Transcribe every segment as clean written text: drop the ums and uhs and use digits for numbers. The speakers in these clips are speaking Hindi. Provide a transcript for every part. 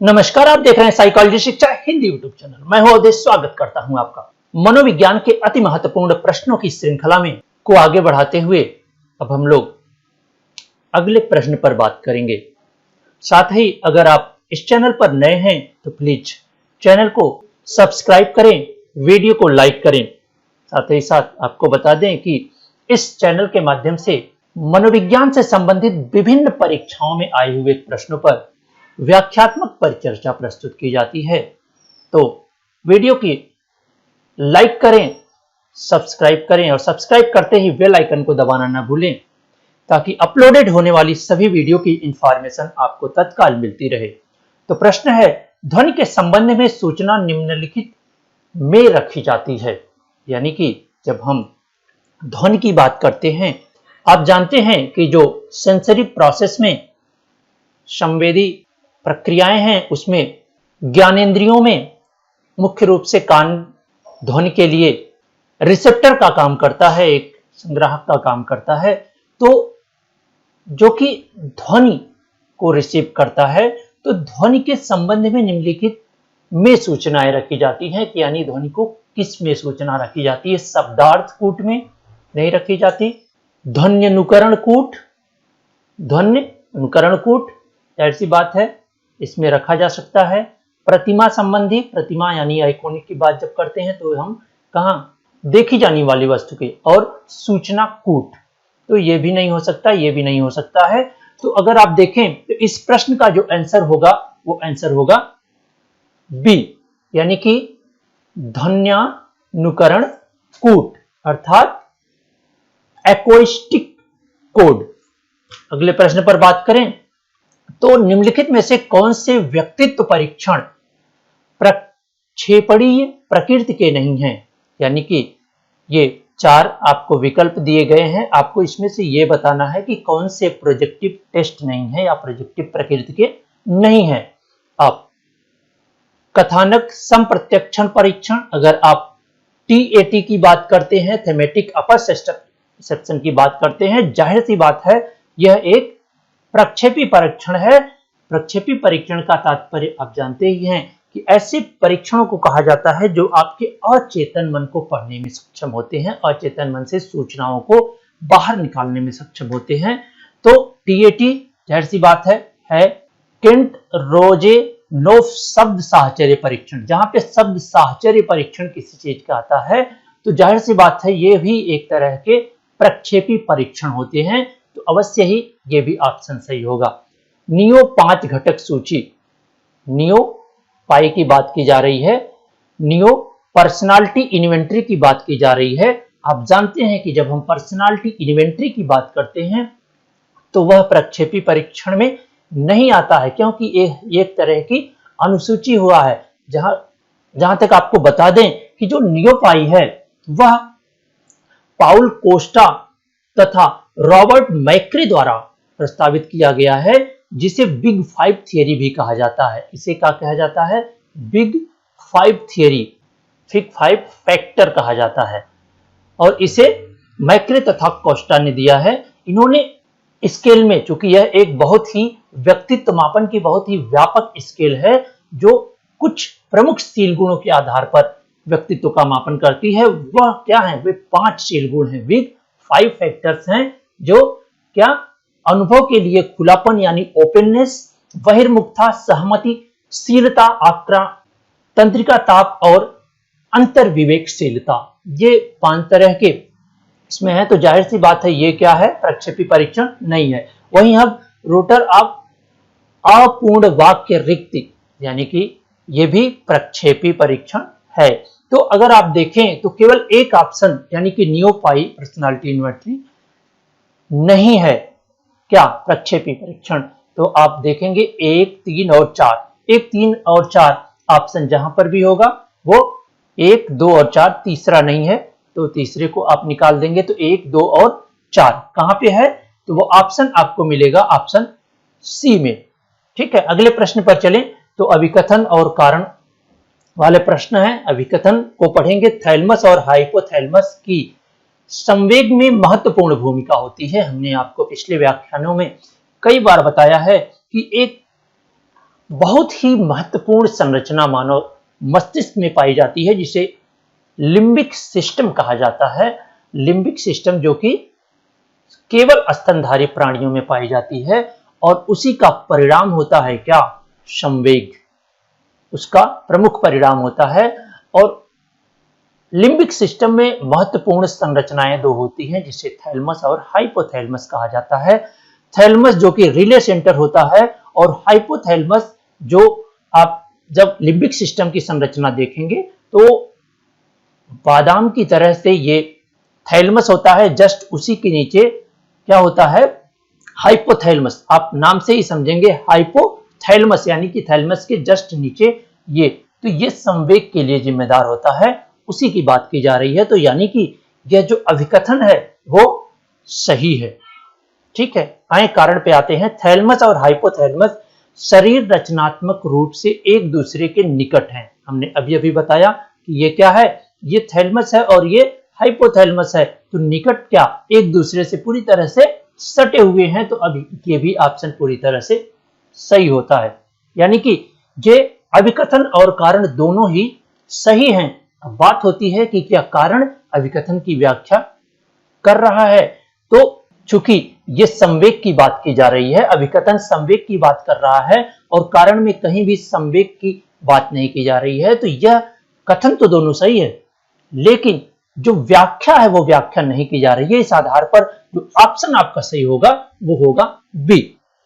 नमस्कार, आप देख रहे हैं साइकोलॉजी शिक्षा हिंदी यूट्यूब चैनल। मैं हूं अवधेश, स्वागत करता हूं आपका। मनोविज्ञान के अति महत्वपूर्ण प्रश्नों की श्रृंखला में को आगे बढ़ाते हुए अब हम लोग अगले प्रश्न पर बात करेंगे। साथ ही अगर आप इस चैनल पर नए हैं तो प्लीज चैनल को सब्सक्राइब करें, वीडियो को लाइक करें। साथ ही साथ आपको बता दें कि इस चैनल के माध्यम से मनोविज्ञान से संबंधित विभिन्न परीक्षाओं में आए हुए प्रश्नों पर व्याख्यात्मक परिचर्चा प्रस्तुत की जाती है। तो वीडियो की लाइक करें, सब्सक्राइब करें और सब्सक्राइब करते ही बेल आइकन को दबाना ना भूलें ताकि अपलोडेड होने वाली सभी वीडियो की इंफॉर्मेशन आपको तत्काल मिलती रहे। तो प्रश्न है, ध्वनि के संबंध में सूचना निम्नलिखित में रखी जाती है। यानी कि जब हम ध्वनि की बात करते हैं, आप जानते हैं कि जो सेंसरी प्रोसेस में संवेदी प्रक्रियाएं हैं, उसमें ज्ञानेंद्रियों में मुख्य रूप से कान ध्वनि के लिए रिसेप्टर का काम करता है, एक संग्राहक का काम करता है। तो जो कि ध्वनि को रिसीव करता है, तो ध्वनि के संबंध में निम्नलिखित में सूचनाएं रखी जाती हैं। यानी ध्वनि को किस में सूचना रखी जाती है? शब्दार्थ कूट में नहीं रखी जाती। ध्वन्यनुकरण कूट, ध्वन्यनुकरण कूट जाहिर सी बात है इसमें रखा जा सकता है। प्रतिमा संबंधी, प्रतिमा यानी आइकॉनिक की बात जब करते हैं तो हम कहां देखी जाने वाली वस्तु के, और सूचना कूट, तो ये भी नहीं हो सकता, ये भी नहीं हो सकता है। तो अगर आप देखें तो इस प्रश्न का जो आंसर होगा वो आंसर होगा बी, यानी कि ध्वन्यानुकरण कूट अर्थात एक्वेस्टिक कोड। अगले प्रश्न पर बात करें तो निम्नलिखित में से कौन से व्यक्तित्व परीक्षण प्रक्षेपणीय प्रकृति के नहीं हैं? यानी कि ये चार आपको विकल्प दिए गए हैं, आपको इसमें से ये बताना है कि कौन से प्रोजेक्टिव टेस्ट नहीं है या प्रोजेक्टिव प्रकृति के नहीं है। आप कथानक संप्रत्यक्षण परीक्षण, अगर आप TAT की बात करते हैं, थेमेटिक अपर सेक्शन की बात करते हैं, जाहिर सी बात है यह एक प्रक्षेपी परीक्षण है। प्रक्षेपी परीक्षण का तात्पर्य आप जानते ही हैं कि ऐसे परीक्षणों को कहा जाता है जो आपके अचेतन मन को पढ़ने में सक्षम होते हैं, अचेतन मन से सूचनाओं को बाहर निकालने में सक्षम होते हैं। तो TAT जाहिर सी बात है केंट रोजेनोफ शब्द साहचर्य परीक्षण। जहां पे शब्द साहचर्य परीक्षण किसी चीज का आता है तो जाहिर सी बात है ये भी एक तरह के प्रक्षेपी परीक्षण होते हैं। तो अवश्य ही ये भी ऑप्शन सही होगा। नियो 5 घटक सूची, नियो पाई की बात की जा रही है, नियो पर्सनालिटी इन्वेंटरी की बात की जा रही है। आप जानते हैं कि जब हम पर्सनालिटी इन्वेंटरी की बात करते हैं तो वह प्रक्षेपी परीक्षण में नहीं आता है, क्योंकि एक तरह की अनुसूची हुआ है। जहां तक आपको बता दें कि जो नियो पाई है वह पाउल कोस्टा तथा रॉबर्ट मैक्रे द्वारा प्रस्तावित किया गया है, जिसे बिग 5 थियरी भी कहा जाता है। इसे क्या कहा जाता है? बिग 5 थियरी, बिग 5 फैक्टर कहा जाता है। और इसे मैक्रे तथा कोस्टा ने दिया है। इन्होंने स्केल में, चूंकि यह एक बहुत ही व्यक्तित्व मापन की बहुत ही व्यापक स्केल है जो कुछ प्रमुख शील गुणों के आधार पर व्यक्तित्व का मापन करती है, वह क्या है? वे 5 शील गुण हैं, बिग 5 फैक्टर्स हैं, जो क्या अनुभव के लिए खुलापन यानी ओपननेस, बहिर्मुखता, सहमति, शीलता, तंत्रिका ताप और अंतर्विवेकशीलता, ये 5 तरह के इसमें है। तो जाहिर सी बात है ये क्या है? प्रक्षेपी परीक्षण नहीं है। वहीं अब रोटर ऑफ अपूर्ण वाक्य रिक्ति, यानी कि ये भी प्रक्षेपी परीक्षण है। तो अगर आप देखें तो केवल एक ऑप्शन यानी कि नियोपाई पर्सनालिटी इन्वेंटरी नहीं है, क्या? प्रक्षेपी परीक्षण। तो आप देखेंगे 1, 3 और 4, 1, 3 और 4 ऑप्शन जहां पर भी होगा वो 1, 2 और 4, तीसरा नहीं है, तो तीसरे को आप निकाल देंगे। तो 1, 2 और 4 कहां पे है? तो वो ऑप्शन आपको मिलेगा ऑप्शन सी में। ठीक है, अगले प्रश्न पर चलें तो अभिकथन और कारण वाले प्रश्न है। अभिकथन को पढ़ेंगे। थैलेमस और हाइपोथैलेमस की संवेग में महत्वपूर्ण भूमिका होती है। हमने आपको पिछले व्याख्यानों में कई बार बताया है कि एक बहुत ही महत्वपूर्ण संरचना मानव मस्तिष्क में पाई जाती है, जिसे लिम्बिक सिस्टम कहा जाता है। लिम्बिक सिस्टम जो कि केवल स्तनधारी प्राणियों में पाई जाती है और उसी का परिणाम होता है क्या? संवेग, उसका प्रमुख परिणाम होता है। और लिम्बिक सिस्टम में महत्वपूर्ण संरचनाएं दो होती हैं, जिसे थैलमस और हाइपोथैलमस कहा जाता है। थैलमस जो कि रिले सेंटर होता है और हाइपोथैलमस जो आप जब लिम्बिक सिस्टम की संरचना देखेंगे तो बादाम की तरह से ये थैलमस होता है, जस्ट उसी के नीचे क्या होता है? हाइपोथैलमस। आप नाम से ही समझेंगे हाइपोथैलमस यानी कि थैलमस के जस्ट नीचे ये, तो ये संवेग के लिए जिम्मेदार होता है, उसी की बात की जा रही है। तो यानी कि यह जो अभिकथन है वो सही है। ठीक है, आए कारण पे आते हैं। थैलमस और हाइपोथैलमस शरीर रचनात्मक रूप से एक दूसरे के निकट हैं। हमने अभी अभी बताया कि ये क्या है? ये थैलमस है और ये हाइपोथैलमस है, तो निकट क्या? एक दूसरे से पूरी तरह से सटे हुए हैं। तो अभी ये भी ऑप्शन पूरी तरह से सही होता है, यानी कि ये अभिकथन और कारण दोनों ही सही हैं। अब बात होती है कि क्या कारण अभिकथन की व्याख्या कर रहा है? तो चूंकि ये संवेग की बात की जा रही है, अभिकथन संवेग की बात कर रहा है और कारण में कहीं भी संवेग की बात नहीं की जा रही है, तो यह कथन तो दोनों सही है, लेकिन जो व्याख्या है वो व्याख्या नहीं की जा रही है। इस आधार पर जो ऑप्शन आपका सही होगा वो होगा बी।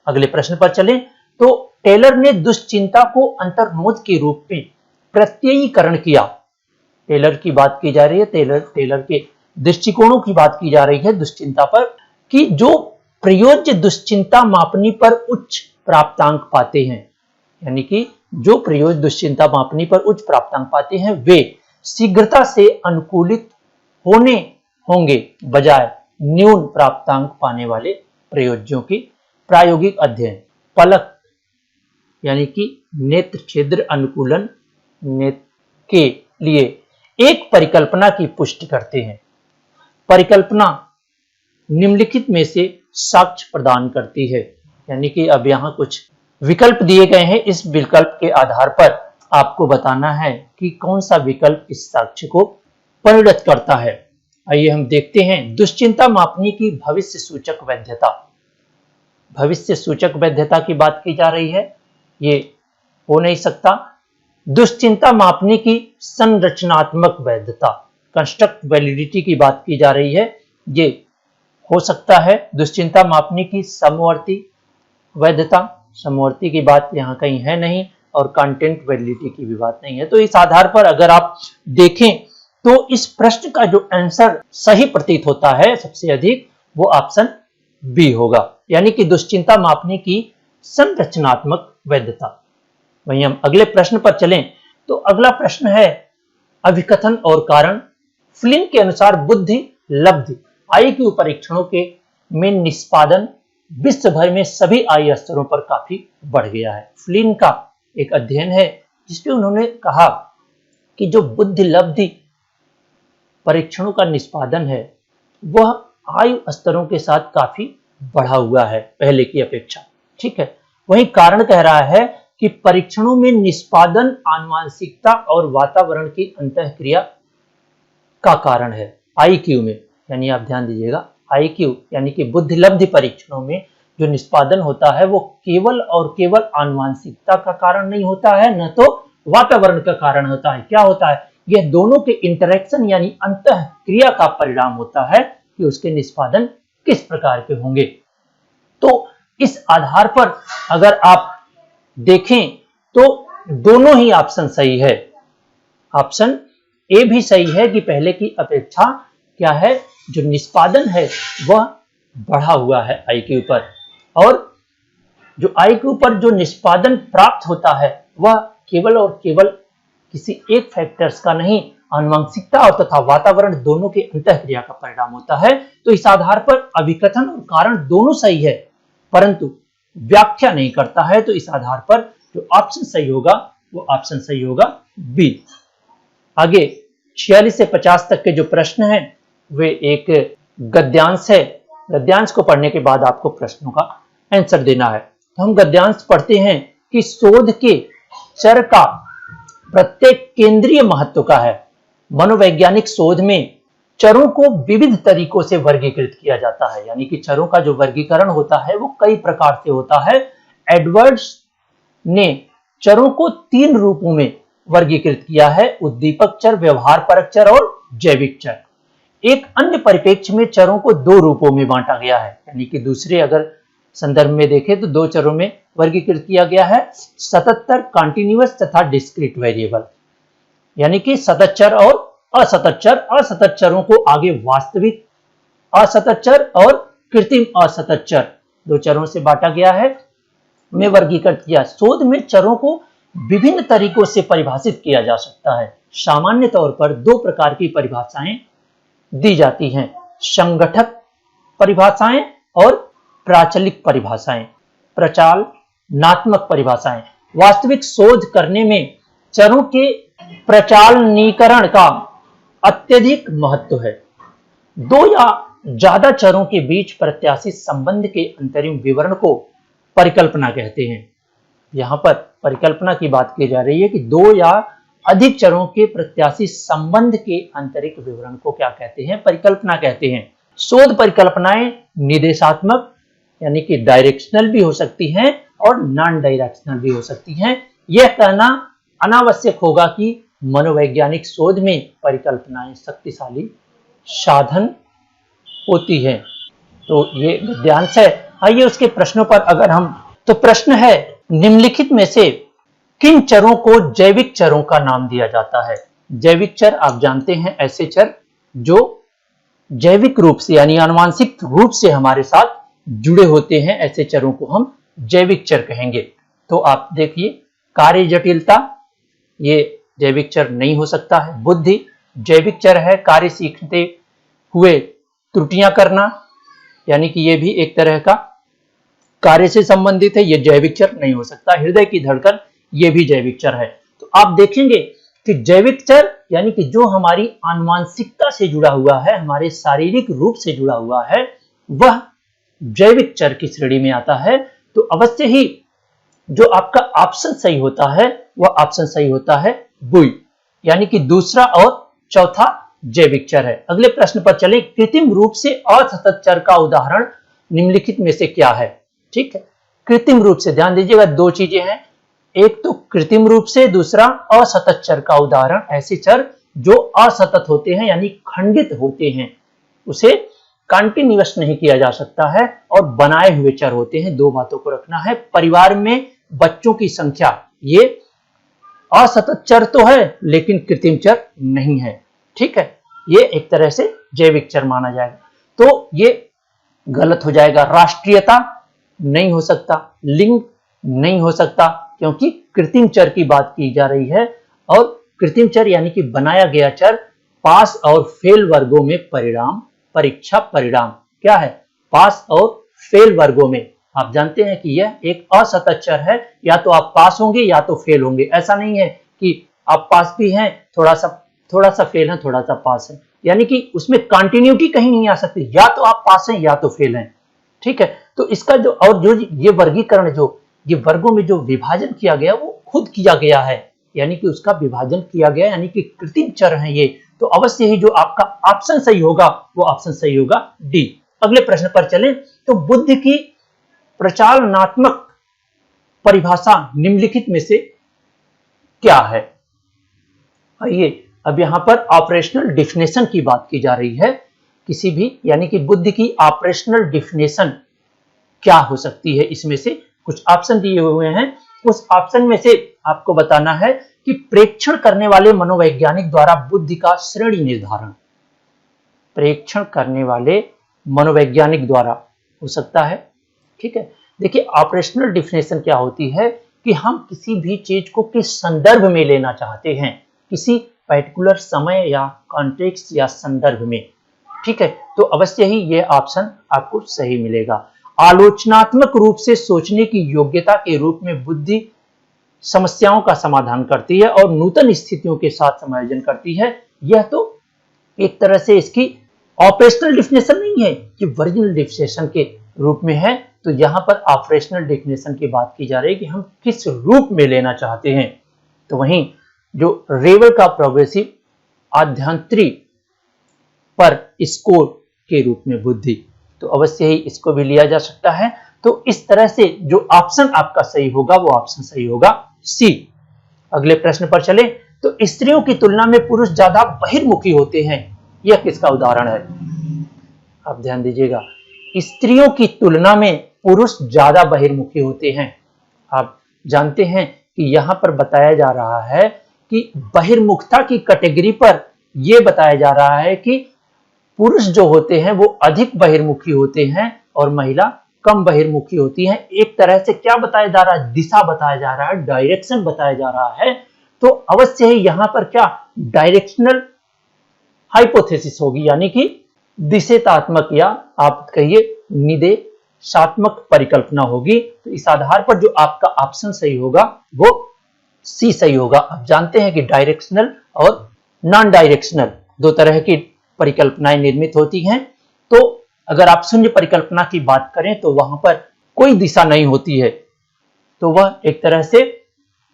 अगले प्रश्न पर चलें तो टेलर ने दुश्चिंता को अंतर्मोद के रूप में प्रत्ययीकरण किया। टेलर की बात की जा रही है, टेलर के दृष्टिकोणों की बात की जा रही है दुश्चिंता पर, कि जो प्रयोज्य दुश्चिंता मापनी पर उच्च प्राप्तांक पाते हैं, यानी कि जो प्रयोज्य दुश्चिंता मापनी पर उच्च प्राप्तांक पाते हैं वे शीघ्रता से अनुकूलित होने होंगे बजाय न्यून प्राप्तांक पाने वाले प्रयोज्यों की। प्रायोगिक अध्ययन पलक यानी कि नेत्र छिद्र अनुकूलन के लिए एक परिकल्पना की पुष्टि करते हैं। परिकल्पना निम्नलिखित में से साक्ष्य प्रदान करती है, यानी कि अब यहां कुछ विकल्प दिए गए हैं, इस विकल्प के आधार पर आपको बताना है कि कौन सा विकल्प इस साक्ष्य को परिणत करता है। आइए हम देखते हैं। दुश्चिंता मापनी की भविष्य सूचक वैधता। भविष्य सूचक वैधता की बात की जा रही है, ये हो नहीं सकता। दुश्चिंता मापनी की संरचनात्मक वैधता, कंस्ट्रक्ट वैलिडिटी की बात की जा रही है, ये हो सकता है। दुश्चिंता मापनी की समवर्ती वैधता, समवर्ती की बात यहाँ कहीं है नहीं, और कंटेंट वैलिडिटी की भी बात नहीं है। तो इस आधार पर अगर आप देखें तो इस प्रश्न का जो आंसर सही प्रतीत होता है सबसे अधिक, वो ऑप्शन बी होगा, यानी कि दुश्चिंता मापने की संरचनात्मक वैधता। वहीं हम अगले प्रश्न पर चलें तो अगला प्रश्न है अभिकथन और कारण। फ्लिन के अनुसार बुद्धि लब्धि IQ परीक्षणों के में निष्पादन विश्व भर में सभी आयु स्तरों पर काफी बढ़ गया है। फ्लिन का एक अध्ययन है जिसमें उन्होंने कहा कि जो बुद्धि लब्धि परीक्षणों का निष्पादन है वह आयु स्तरों के साथ काफी बढ़ा हुआ है पहले की अपेक्षा। ठीक है, वही कारण कह रहा है कि परीक्षणों में निष्पादन आनुवांशिकता और वातावरण की अंतःक्रिया का कारण है। IQ में, यानी आप ध्यान दीजिएगा, IQ यानी कि बुद्धि लब्धि परीक्षणों में जो निष्पादन होता है वो केवल और केवल आनुवांशिकता का कारण नहीं होता है, न तो वातावरण का कारण होता है। क्या होता है? यह दोनों के इंटरेक्शन यानी अंतःक्रिया का परिणाम होता है कि उसके निष्पादन किस प्रकार के होंगे। तो इस आधार पर अगर आप देखें तो दोनों ही ऑप्शन सही है। ऑप्शन ए भी सही है कि पहले की अपेक्षा क्या है, जो निष्पादन है वह बढ़ा हुआ है IQ पर, और जो IQ पर जो निष्पादन प्राप्त होता है वह केवल और केवल किसी एक फैक्टर्स का नहीं, आनुवंशिकता और तथा वातावरण दोनों के अंतःक्रिया का परिणाम होता है। तो इस आधार पर अभिकथन और कारण दोनों सही है, परंतु व्याख्या नहीं करता है। तो इस आधार पर जो ऑप्शन सही होगा वो ऑप्शन सही होगा बी। आगे 46 से 50 तक के जो प्रश्न हैं वे एक गद्यांश है। गद्यांश को पढ़ने के बाद आपको प्रश्नों का आंसर देना है। तो हम गद्यांश पढ़ते हैं कि शोध के चर का प्रत्येक केंद्रीय महत्व का है। मनोवैज्ञानिक शोध में चरों को विविध तरीकों से वर्गीकृत किया जाता है, यानी कि चरों का जो वर्गीकरण होता है वो कई प्रकार से होता है। एडवर्ड्स ने चरों को 3 रूपों में वर्गीकृत किया है, उद्दीपक चर, व्यवहार परक चर और जैविक चर। एक अन्य परिप्रेक्ष्य में चरों को 2 रूपों में बांटा गया है, यानी कि दूसरे अगर संदर्भ में देखें तो 2 चरों में वर्गीकृत किया गया है, सतत चर कंटीन्यूअस तथा डिस्क्रीट वेरिएबल, यानी कि सतत चर और असतत चर। असतत चरों को आगे वास्तविक असतत चर और कृत्रिम असतत चर 2 चरों से बांटा गया है, में वर्गीकृत किया। शोध में चरों को विभिन्न तरीकों से परिभाषित किया जा सकता है। सामान्य तौर पर 2 प्रकार की परिभाषाएं दी जाती हैं, संगठक परिभाषाएं और प्राचलिक परिभाषाएं, प्रचालनात्मक परिभाषाएं। वास्तविक शोध करने में चरों के प्रचालनीकरण का अत्यधिक महत्व है। 2 या ज्यादा चरों के बीच प्रत्याशित संबंध के अंतरिम विवरण को परिकल्पना कहते हैं। यहां पर परिकल्पना की बात की जा रही है कि 2 या अधिक चरों के प्रत्याशित संबंध के आंतरिक विवरण को क्या कहते हैं? परिकल्पना कहते हैं। शोध परिकल्पनाएं निर्देशात्मक यानी कि डायरेक्शनल भी हो सकती हैं और नॉन डायरेक्शनल भी हो सकती हैं। यह कहना अनावश्यक होगा कि मनोवैज्ञानिक शोध में परिकल्पनाएं शक्तिशाली साधन होती हैं। तो ये गद्यांश है। आइए उसके प्रश्नों पर अगर हम, तो प्रश्न है निम्नलिखित में से किन चरों को जैविक चरों का नाम दिया जाता है? जैविक चर आप जानते हैं ऐसे चर जो जैविक रूप से यानी आनुवांशिक रूप से हमारे साथ जुड़े होते हैं, ऐसे चरों को हम जैविक चर कहेंगे। तो आप देखिए, कार्य जटिलता ये जैविक चर नहीं हो सकता है। बुद्धि जैविक चर है, कार्य सीखते हुए त्रुटियां करना यानी कि ये भी एक तरह का कार्य से संबंधित है, ये जैविक चर नहीं हो सकता। हृदय की धड़कन ये भी जैविक चर है। तो आप देखेंगे कि जैविक चर यानी कि जो हमारी आनुवांशिकता से जुड़ा हुआ है, हमारे शारीरिक रूप से जुड़ा हुआ है, वह जैविक चर की श्रेणी में आता है। तो अवश्य ही जो आपका ऑप्शन सही होता है वह ऑप्शन सही होता है बुई, यानी कि दूसरा और चौथा जैविक चर है। अगले प्रश्न पर चलें। कृत्रिम रूप से असतत चर का उदाहरण निम्नलिखित में से क्या है? ठीक है, कृत्रिम रूप से ध्यान दीजिएगा, 2 चीजें हैं, एक तो कृत्रिम रूप से, दूसरा असतत चर का उदाहरण ऐसे चर जो असतत होते हैं यानी खंडित होते हैं, उसे कंटिन्यूअस नहीं किया जा सकता है, और बनाए हुए चर होते हैं। 2 बातों को रखना है। परिवार में बच्चों की संख्या ये असतत चर तो है लेकिन कृत्रिम चर नहीं है। ठीक है, ये एक तरह से जैविक चर माना जाएगा। तो ये गलत हो जाएगा। राष्ट्रीयता नहीं हो सकता, लिंग नहीं हो सकता, क्योंकि कृत्रिम चर की बात की जा रही है, और कृत्रिम चर यानी कि बनाया गया चर पास और फेल वर्गों में परिणाम, परीक्षा परिणाम क्या है? पास और फेल वर्गों में। आप जानते हैं कि यह एक असतत चर है, या तो आप पास होंगे या तो फेल होंगे। ऐसा नहीं है कि आप पास भी हैं, थोड़ा सा फेल हैं, थोड़ा सा पास है, यानी कि उसमें कंटिन्यूटी कहीं नहीं आ सकती, या तो आप पास हैं या तो फेल हैं। ठीक है, तो इसका जो और जो ये वर्गीकरण, जो ये वर्गों में जो विभाजन किया गया वो खुद किया गया है, यानी कि उसका विभाजन किया गया, यानी कि कृत्रिम चर हैं ये। तो अवश्य ही जो आपका ऑप्शन सही होगा वो ऑप्शन सही होगा डी। अगले प्रश्न पर चलें। तो बुद्धि की प्रचालनात्मक परिभाषा निम्नलिखित में से क्या है? आइए, अब यहां पर ऑपरेशनल डिफिनेशन की बात की जा रही है किसी भी, यानी कि बुद्धि की ऑपरेशनल डिफिनेशन क्या हो सकती है। इसमें से कुछ ऑप्शन दिए हुए हैं, उस ऑप्शन में से आपको बताना है कि प्रेक्षण करने वाले मनोवैज्ञानिक द्वारा बुद्धि का श्रेणी निर्धारण, प्रेक्षण करने वाले मनोवैज्ञानिक द्वारा हो सकता है। ठीक है, देखिए ऑपरेशनल डिफिनेशन क्या होती है कि हम किसी भी चीज को किस संदर्भ में लेना चाहते हैं, किसी पर्टिकुलर समय या कॉन्टेक्स्ट या संदर्भ में। ठीक है, तो अवश्य ही यह ऑप्शन आपको सही मिलेगा। आलोचनात्मक रूप से सोचने की योग्यता के रूप में बुद्धि समस्याओं का समाधान करती है और नूतन स्थितियों के साथ समायोजन करती है। यह तो एक तरह से इसकी ऑपरेशनल डिफिनेशन नहीं है, ये ओरिजिनल डिफिनेशन के रूप में है, तो यहां पर ऑपरेशनल डेफिनेशन की बात की जा रही है कि हम किस रूप में लेना चाहते हैं। तो वहीं जो रेवल का प्रोग्रेसिव आध्यांतरी पर स्कोर के रूप में बुद्धि, तो अवश्य ही इसको भी लिया जा सकता है। तो इस तरह से जो ऑप्शन आपका सही होगा वो ऑप्शन सही होगा सी। अगले प्रश्न पर चले, तो स्त्रियों की तुलना में पुरुष ज्यादा बहिर्मुखी होते हैं, यह किसका उदाहरण है? आप ध्यान दीजिएगा, स्त्रियों की तुलना में पुरुष ज्यादा बहिर्मुखी होते हैं। आप जानते हैं कि यहां पर बताया जा रहा है कि बहिर्मुखता की कैटेगरी पर यह बताया जा रहा है कि पुरुष जो होते हैं वो अधिक बहिर्मुखी होते हैं और महिला कम बहिर्मुखी होती है। एक तरह से क्या बताया जा रहा है? दिशा बताया जा रहा है, डायरेक्शन बताया जा रहा है। तो अवश्य ही यहां पर क्या डायरेक्शनल हाइपोथेसिस होगी, यानी कि दिशेतात्मक या आप कहिए निर्देशात्मक परिकल्पना होगी। तो इस आधार पर जो आपका ऑप्शन सही होगा वो सी सही होगा। आप जानते हैं कि डायरेक्शनल और नॉन डायरेक्शनल दो तरह की परिकल्पनाएं निर्मित होती हैं। तो अगर आप शून्य परिकल्पना की बात करें तो वहां पर कोई दिशा नहीं होती है, तो वह एक तरह से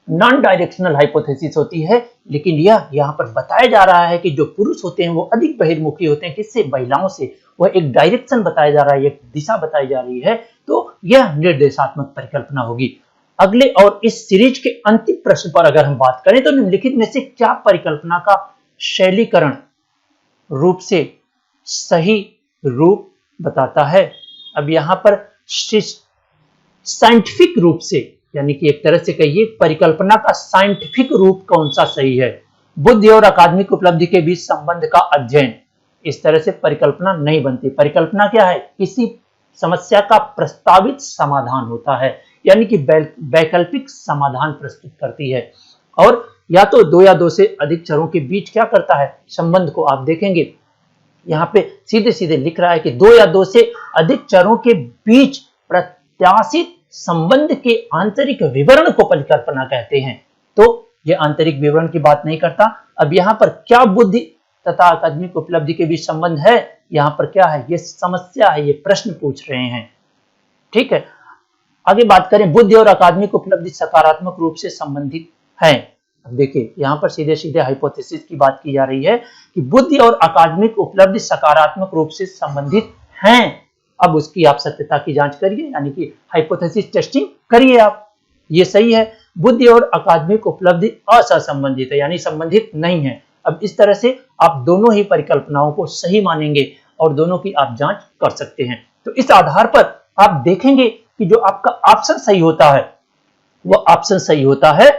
नॉन डायरेक्शनल हाइपोथेसिस होती है। लेकिन यह यहां पर बताया जा रहा है कि जो पुरुष होते हैं वो अधिक बहिर्मुखी होते हैं, किससे? महिलाओं से। वह एक डायरेक्शन बताया जा रहा है, एक दिशा बताई जा रही है, तो यह निर्देशात्मक परिकल्पना होगी। अगले और इस सीरीज के अंतिम प्रश्न पर अगर हम बात करें तो निम्नलिखित में से क्या परिकल्पना का शैलीकरण रूप से सही रूप बताता है? अब यहां पर साइंटिफिक रूप से, यानी कि एक तरह से कहिए परिकल्पना का साइंटिफिक रूप कौन सा सही है? बुद्धि और अकादमिक उपलब्धि के बीच संबंध का अध्ययन। इस तरह से परिकल्पना नहीं बनती। परिकल्पना क्या है? किसी समस्या का प्रस्तावित समाधान होता है, यानी कि वैकल्पिक समाधान प्रस्तुत करती है। और या तो दो या दो से अधिक चरों के बीच क्या करता है? संबंध को आप देखेंगे यहां पे सीधे सीधे लिख रहा है कि दो या दो से अधिक चरों के बीच प्रत्याशित संबंध के आंतरिक विवरण को परिकल्पना कहते हैं। तो यह आंतरिक विवरण की बात नहीं करता। अब यहां पर क्या बुद्धि तथा अकादमिक उपलब्धि के बीच संबंध है? यहां पर क्या है? यह समस्या है, ये प्रश्न पूछ रहे हैं। ठीक है, आगे बात करें, बुद्धि और अकादमिक उपलब्धि सकारात्मक रूप से संबंधित हैं। अब देखिए यहां पर सीधे सीधे हाइपोथेसिस की बात की जा रही है कि बुद्धि और अकादमिक उपलब्धि सकारात्मक रूप से संबंधित हैं। अब उसकी आप सत्यता की जांच करिए, यानी कि हाइपोथेसिस टेस्टिंग करिए आप। ये सही है, बुद्धि और अकादमिक उपलब्धि असंबंधित है, यानी संबंधित नहीं है। अब इस तरह से आप दोनों ही परिकल्पनाओं को सही मानेंगे और दोनों की आप जांच कर सकते हैं। तो इस आधार पर आप देखेंगे कि जो आपका ऑप्शन सही होता है वह ऑप्शन सही होता है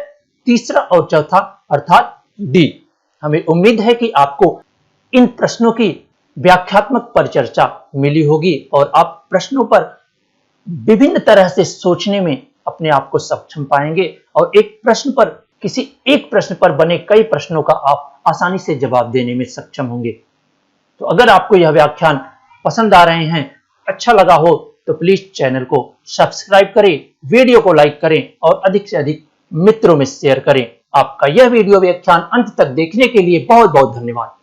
तीसरा और चौथा, अर्थात डी। हमें उम्मीद है कि आपको इन प्रश्नों की व्याख्यात्मक परिचर्चा मिली होगी और आप प्रश्नों पर विभिन्न तरह से सोचने में अपने आप को सक्षम पाएंगे और एक प्रश्न पर, किसी एक प्रश्न पर बने कई प्रश्नों का आप आसानी से जवाब देने में सक्षम होंगे। तो अगर आपको यह व्याख्यान पसंद आ रहे हैं, अच्छा लगा हो, तो प्लीज चैनल को सब्सक्राइब करें, वीडियो को लाइक करें और अधिक से अधिक मित्रों में शेयर करें। आपका यह वीडियो व्याख्यान अंत तक देखने के लिए बहुत बहुत धन्यवाद।